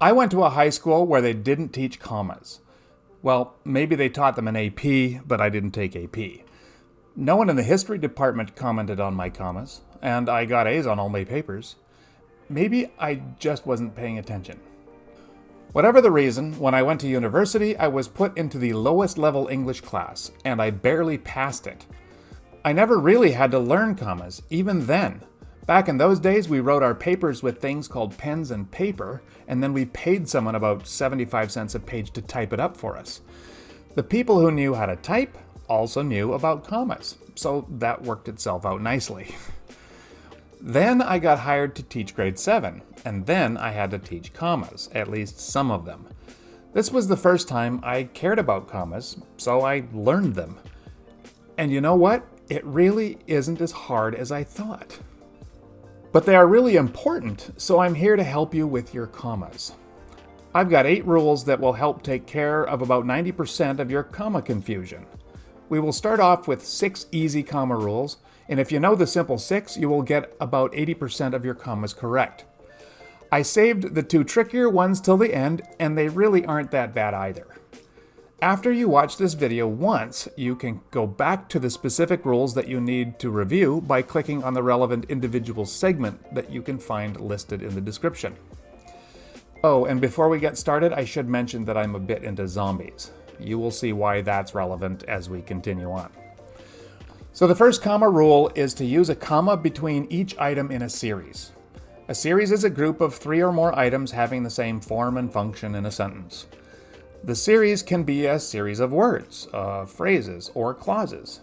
I went to a high school where they didn't teach commas. Well, maybe they taught them in AP, but I didn't take AP. No one in the history department commented on my commas, and I got A's on all my papers. Maybe I just wasn't paying attention. Whatever the reason, when I went to university, I was put into the lowest level English class, and I barely passed it. I never really had to learn commas, even then. Back in those days, we wrote our papers with things called pens and paper, and then we paid someone about 75 cents a page to type it up for us. The people who knew how to type also knew about commas, so that worked itself out nicely. Then I got hired to teach grade 7, and then I had to teach commas, at least some of them. This was the first time I cared about commas, so I learned them. And you know what? It really isn't as hard as I thought. But they are really important, so I'm here to help you with your commas. I've got 8 rules that will help take care of about 90% of your comma confusion. We will start off with 6 easy comma rules, and if you know the simple 6, you will get about 80% of your commas correct. I saved the 2 trickier ones till the end, and they really aren't that bad either. After you watch this video once, you can go back to the specific rules that you need to review by clicking on the relevant individual segment that you can find listed in the description. Oh, and before we get started, I should mention that I'm a bit into zombies. You will see why that's relevant as we continue on. So the first comma rule is to use a comma between each item in a series. A series is a group of 3 or more items having the same form and function in a sentence. The series can be a series of words, phrases, or clauses.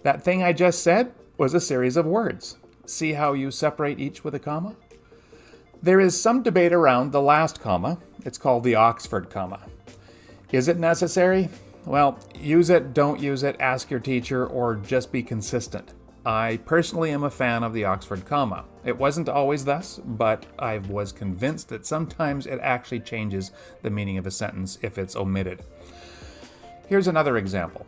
That thing I just said was a series of words. See how you separate each with a comma? There is some debate around the last comma. It's called the Oxford comma. Is it necessary? Well, use it, don't use it, ask your teacher, or just be consistent. I personally am a fan of the Oxford comma. It wasn't always thus, but I was convinced that sometimes it actually changes the meaning of a sentence if it's omitted. Here's another example.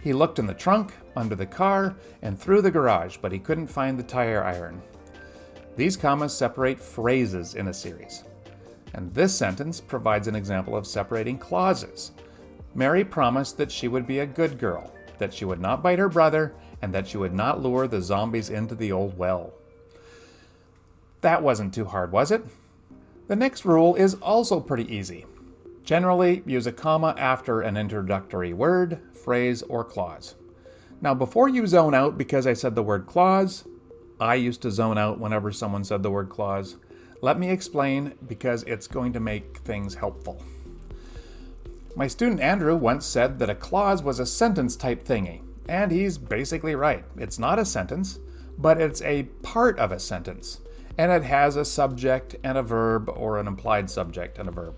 He looked in the trunk, under the car, and through the garage, but he couldn't find the tire iron. These commas separate phrases in a series. And this sentence provides an example of separating clauses. Mary promised that she would be a good girl, that she would not bite her brother, and that she would not lure the zombies into the old well. That wasn't too hard, was it? The next rule is also pretty easy. Generally, use a comma after an introductory word, phrase, or clause. Now, before you zone out because I said the word clause, I used to zone out whenever someone said the word clause. Let me explain because it's going to make things helpful. My student Andrew once said that a clause was a sentence type thingy, and he's basically right. It's not a sentence, but it's a part of a sentence, and it has a subject and a verb or an implied subject and a verb.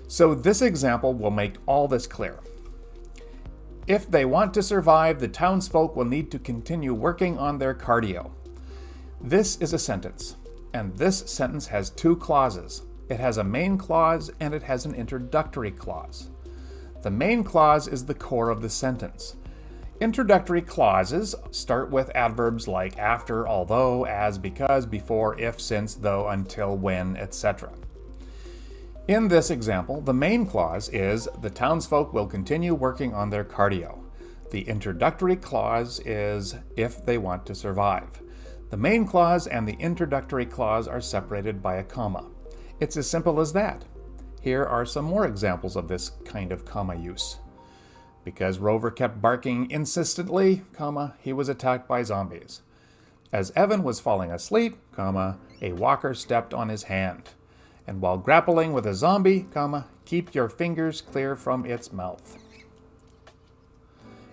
So this example will make all this clear. If they want to survive, the townsfolk will need to continue working on their cardio. This is a sentence, and this sentence has 2 clauses. It has a main clause and it has an introductory clause. The main clause is the core of the sentence. Introductory clauses start with adverbs like after, although, as, because, before, if, since, though, until, when, etc. In this example, the main clause is the townsfolk will continue working on their cardio. The introductory clause is if they want to survive. The main clause and the introductory clause are separated by a comma. It's as simple as that. Here are some more examples of this kind of comma use. Because Rover kept barking insistently, comma, he was attacked by zombies. As Evan was falling asleep, comma, a walker stepped on his hand. And while grappling with a zombie, comma, keep your fingers clear from its mouth.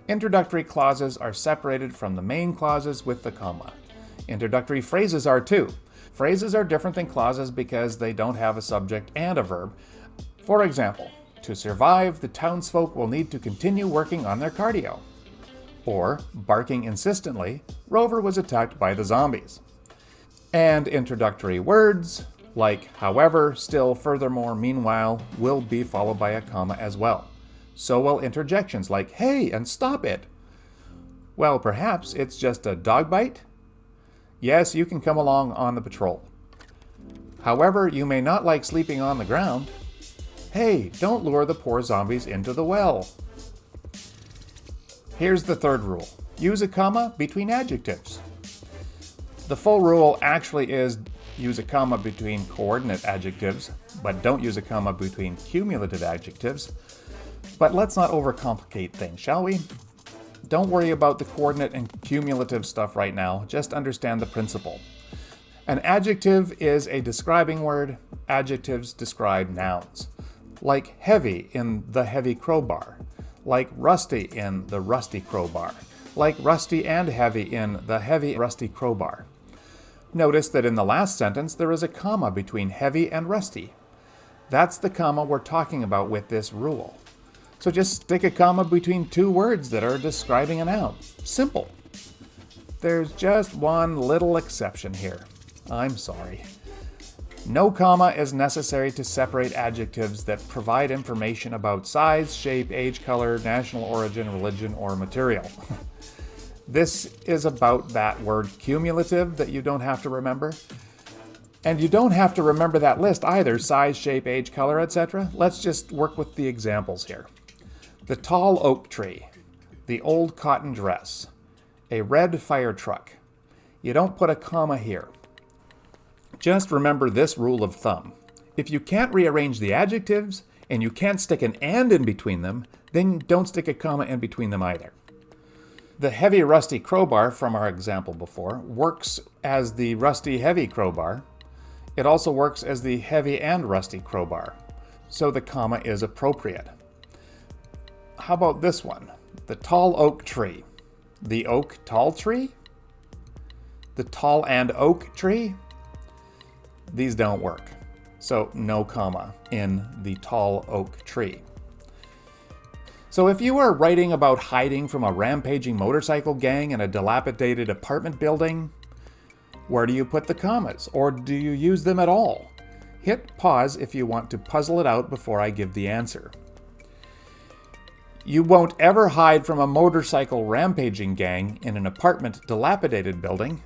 Introductory clauses are separated from the main clauses with the comma. Introductory phrases are too. Phrases are different than clauses because they don't have a subject and a verb. For example, to survive, the townsfolk will need to continue working on their cardio. Or, barking insistently, Rover was attacked by the zombies. And introductory words, like however, still, furthermore, meanwhile, will be followed by a comma as well. So will interjections like, hey, and stop it. Well, perhaps it's just a dog bite? Yes, you can come along on the patrol. However, you may not like sleeping on the ground. Hey, don't lure the poor zombies into the well. Here's the third rule. Use a comma between adjectives. The full rule actually is use a comma between coordinate adjectives, but don't use a comma between cumulative adjectives. But let's not overcomplicate things, shall we? Don't worry about the coordinate and cumulative stuff right now, just understand the principle. An adjective is a describing word. Adjectives describe nouns. Like heavy in the heavy crowbar. Like rusty in the rusty crowbar. Like rusty and heavy in the heavy rusty crowbar. Notice that in the last sentence there is a comma between heavy and rusty. That's the comma we're talking about with this rule. So just stick a comma between two words that are describing a noun. Simple. There's just one little exception here. I'm sorry. No comma is necessary to separate adjectives that provide information about size, shape, age, color, national origin, religion, or material. This is about that word cumulative that you don't have to remember. And you don't have to remember that list either, size, shape, age, color, etc. Let's just work with the examples here. The tall oak tree, the old cotton dress, a red fire truck. You don't put a comma here. Just remember this rule of thumb. If you can't rearrange the adjectives and you can't stick an and in between them, then don't stick a comma in between them either. The heavy rusty crowbar from our example before works as the rusty heavy crowbar. It also works as the heavy and rusty crowbar, so the comma is appropriate. How about this one? The tall oak tree. The oak tall tree? The tall and oak tree? These don't work, so no comma in the tall oak tree. So if you are writing about hiding from a rampaging motorcycle gang in a dilapidated apartment building, where do you put the commas, or do you use them at all? Hit pause if you want to puzzle it out before I give the answer. You won't ever hide from a motorcycle rampaging gang in an apartment dilapidated building.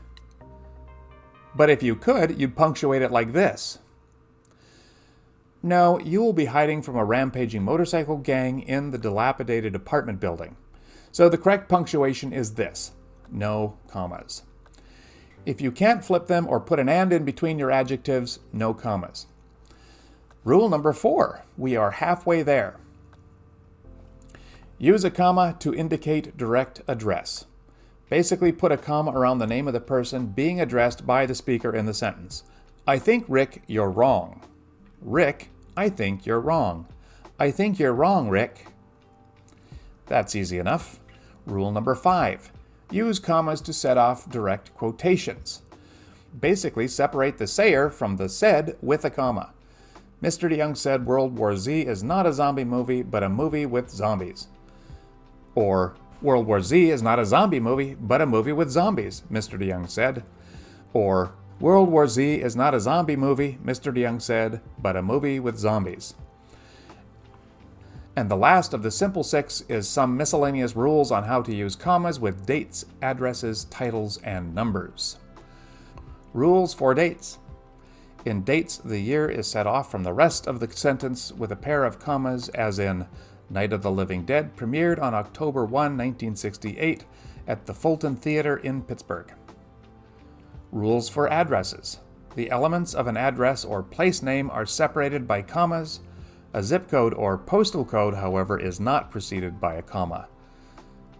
But if you could, you'd punctuate it like this. No, you will be hiding from a rampaging motorcycle gang in the dilapidated apartment building. So the correct punctuation is this. No commas. If you can't flip them or put an and in between your adjectives, no commas. Rule number 4. We are halfway there. Use a comma to indicate direct address. Basically, put a comma around the name of the person being addressed by the speaker in the sentence. I think, Rick, you're wrong. Rick, I think you're wrong. I think you're wrong, Rick. That's easy enough. Rule number 5. Use commas to set off direct quotations. Basically, separate the sayer from the said with a comma. Mr. DeYoung said World War Z is not a zombie movie, but a movie with zombies. Or, World War Z is not a zombie movie, but a movie with zombies, Mr. DeYoung said. Or, World War Z is not a zombie movie, Mr. DeYoung said, but a movie with zombies. And the last of the simple 6 is some miscellaneous rules on how to use commas with dates, addresses, titles, and numbers. Rules for dates. In dates, the year is set off from the rest of the sentence with a pair of commas, as in, Night of the Living Dead premiered on October 1, 1968 at the Fulton Theater in Pittsburgh. Rules for addresses. The elements of an address or place name are separated by commas. A zip code or postal code, however, is not preceded by a comma.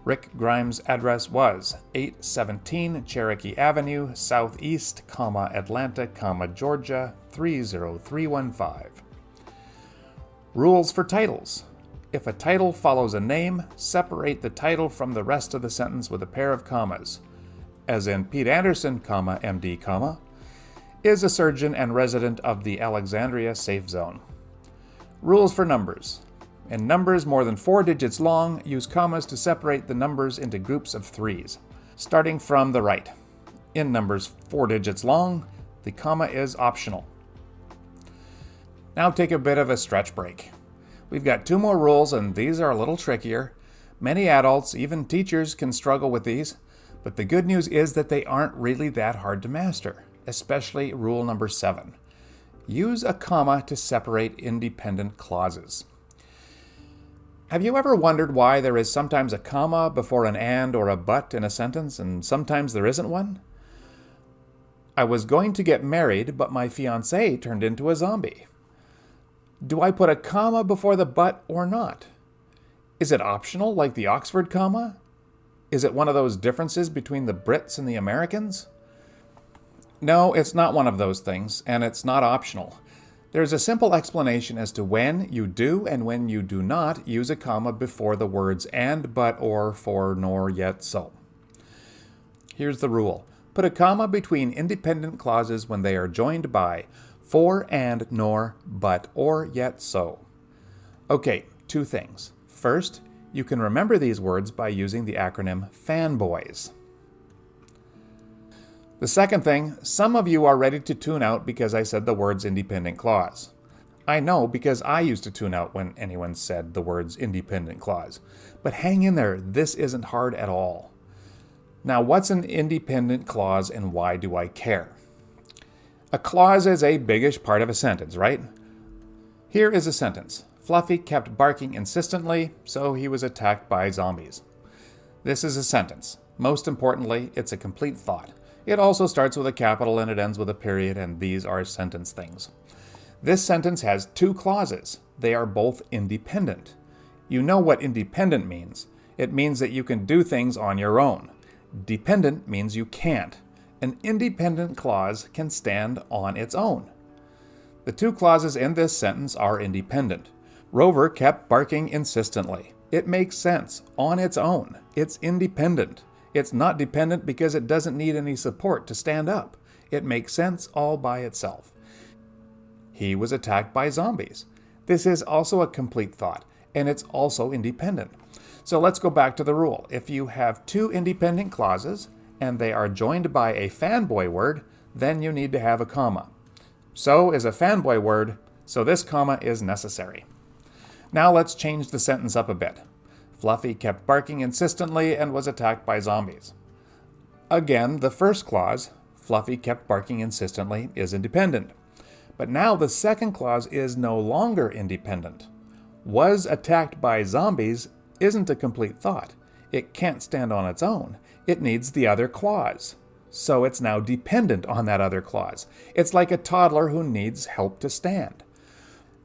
Rick Grimes' address was 817 Cherokee Avenue, Southeast, Atlanta, Georgia, 30315. Rules for titles. If a title follows a name, separate the title from the rest of the sentence with a pair of commas. As in Pete Anderson, MD, is a surgeon and resident of the Alexandria Safe Zone. Rules for numbers. In numbers more than 4 digits long, use commas to separate the numbers into groups of 3s, starting from the right. In numbers 4 digits long, the comma is optional. Now take a bit of a stretch break. We've got 2 more rules, and these are a little trickier. Many adults, even teachers, can struggle with these, but the good news is that they aren't really that hard to master, especially rule number 7. Use a comma to separate independent clauses. Have you ever wondered why there is sometimes a comma before an and or a but in a sentence, and sometimes there isn't one? I was going to get married, but my fiancée turned into a zombie. Do I put a comma before the but or not? Is it optional, like the Oxford comma? Is it one of those differences between the Brits and the Americans? No, it's not one of those things, and it's not optional. There's a simple explanation as to when you do and when you do not use a comma before the words and, but, or, for, nor, yet, so. Here's the rule. Put a comma between independent clauses when they are joined by for, and, nor, but, or, yet, so. Okay, two things. First, you can remember these words by using the acronym FANBOYS. The second thing, some of you are ready to tune out because I said the words independent clause. I know because I used to tune out when anyone said the words independent clause. But hang in there, this isn't hard at all. Now, what's an independent clause and why do I care? A clause is a biggish part of a sentence, right? Here is a sentence. Fluffy kept barking insistently, so he was attacked by zombies. This is a sentence. Most importantly, it's a complete thought. It also starts with a capital and it ends with a period, and these are sentence things. This sentence has two clauses. They are both independent. You know what independent means. It means that you can do things on your own. Dependent means you can't. An independent clause can stand on its own. The two clauses in this sentence are independent. Rover kept barking insistently. It makes sense on its own. It's independent. It's not dependent because it doesn't need any support to stand up. It makes sense all by itself. He was attacked by zombies. This is also a complete thought, and it's also independent. So let's go back to the rule. If you have two independent clauses, and they are joined by a fanboy word, then you need to have a comma. So is a fanboy word, so this comma is necessary. Now let's change the sentence up a bit. Fluffy kept barking insistently and was attacked by zombies. Again, the first clause, Fluffy kept barking insistently, is independent. But now the second clause is no longer independent. Was attacked by zombies isn't a complete thought. It can't stand on its own. It needs the other clause. So it's now dependent on that other clause. It's like a toddler who needs help to stand.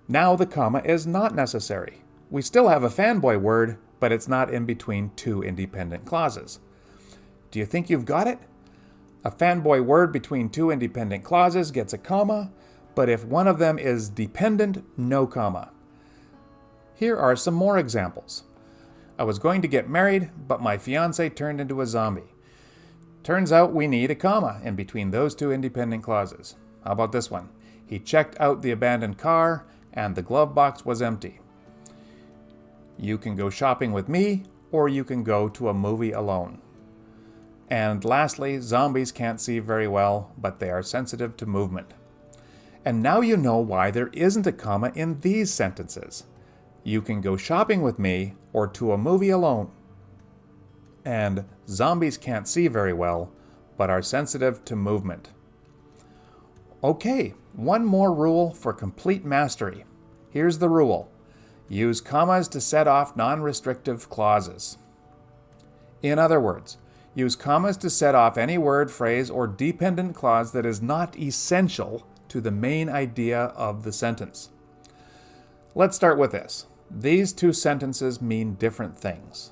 Now the comma is not necessary. We still have a fanboy word, but it's not in between two independent clauses. Do you think you've got it? A fanboy word between two independent clauses gets a comma, but if one of them is dependent, no comma. Here are some more examples. I was going to get married, but my fiancé turned into a zombie. Turns out we need a comma in between those two independent clauses. How about this one? He checked out the abandoned car, and the glove box was empty. You can go shopping with me, or you can go to a movie alone. And lastly, zombies can't see very well, but they are sensitive to movement. And now you know why there isn't a comma in these sentences. You can go shopping with me, or to a movie alone. And zombies can't see very well, but are sensitive to movement. Okay, one more rule for complete mastery. Here's the rule. Use commas to set off non-restrictive clauses. In other words, use commas to set off any word, phrase, or dependent clause that is not essential to the main idea of the sentence. Let's start with this. These two sentences mean different things.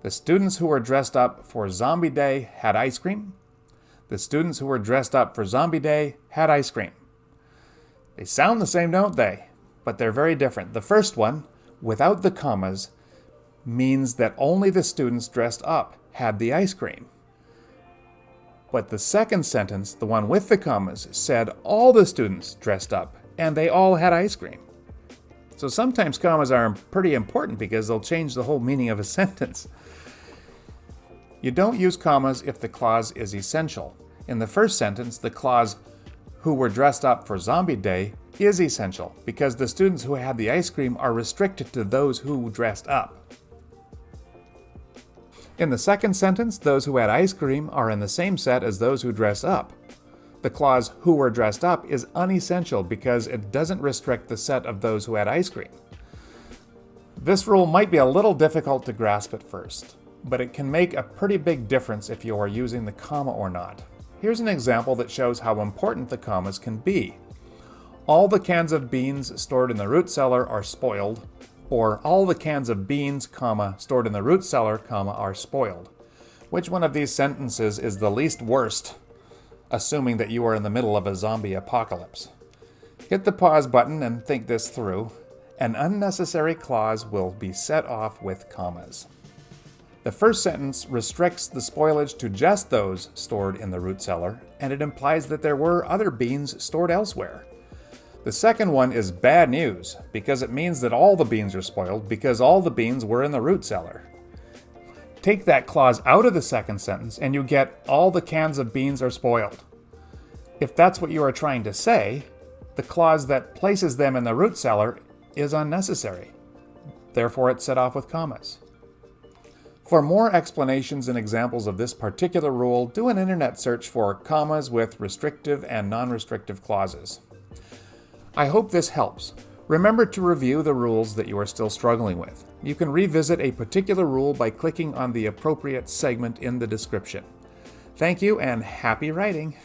The students who were dressed up for Zombie Day had ice cream. The students who were dressed up for Zombie Day had ice cream. They sound the same, don't they? But they're very different. The first one, without the commas, means that only the students dressed up had the ice cream. But the second sentence, the one with the commas, said all the students dressed up and they all had ice cream. So sometimes commas are pretty important because they'll change the whole meaning of a sentence. You don't use commas if the clause is essential. In the first sentence, the clause, who were dressed up for Zombie Day, is essential because the students who had the ice cream are restricted to those who dressed up. In the second sentence, those who had ice cream are in the same set as those who dress up. The clause "who were dressed up" is unessential because it doesn't restrict the set of those who had ice cream. This rule might be a little difficult to grasp at first, but it can make a pretty big difference if you are using the comma or not. Here's an example that shows how important the commas can be. All the cans of beans stored in the root cellar are spoiled, or all the cans of beans, comma, stored in the root cellar, comma, are spoiled. Which one of these sentences is the least worst, assuming that you are in the middle of a zombie apocalypse? Hit the pause button and think this through. An unnecessary clause will be set off with commas. The first sentence restricts the spoilage to just those stored in the root cellar, and it implies that there were other beans stored elsewhere. The second one is bad news, because it means that all the beans are spoiled because all the beans were in the root cellar. Take that clause out of the second sentence and you get all the cans of beans are spoiled. If that's what you are trying to say, the clause that places them in the root cellar is unnecessary. Therefore, it's set off with commas. For more explanations and examples of this particular rule, do an internet search for commas with restrictive and non-restrictive clauses. I hope this helps. Remember to review the rules that you are still struggling with. You can revisit a particular rule by clicking on the appropriate segment in the description. Thank you and happy writing!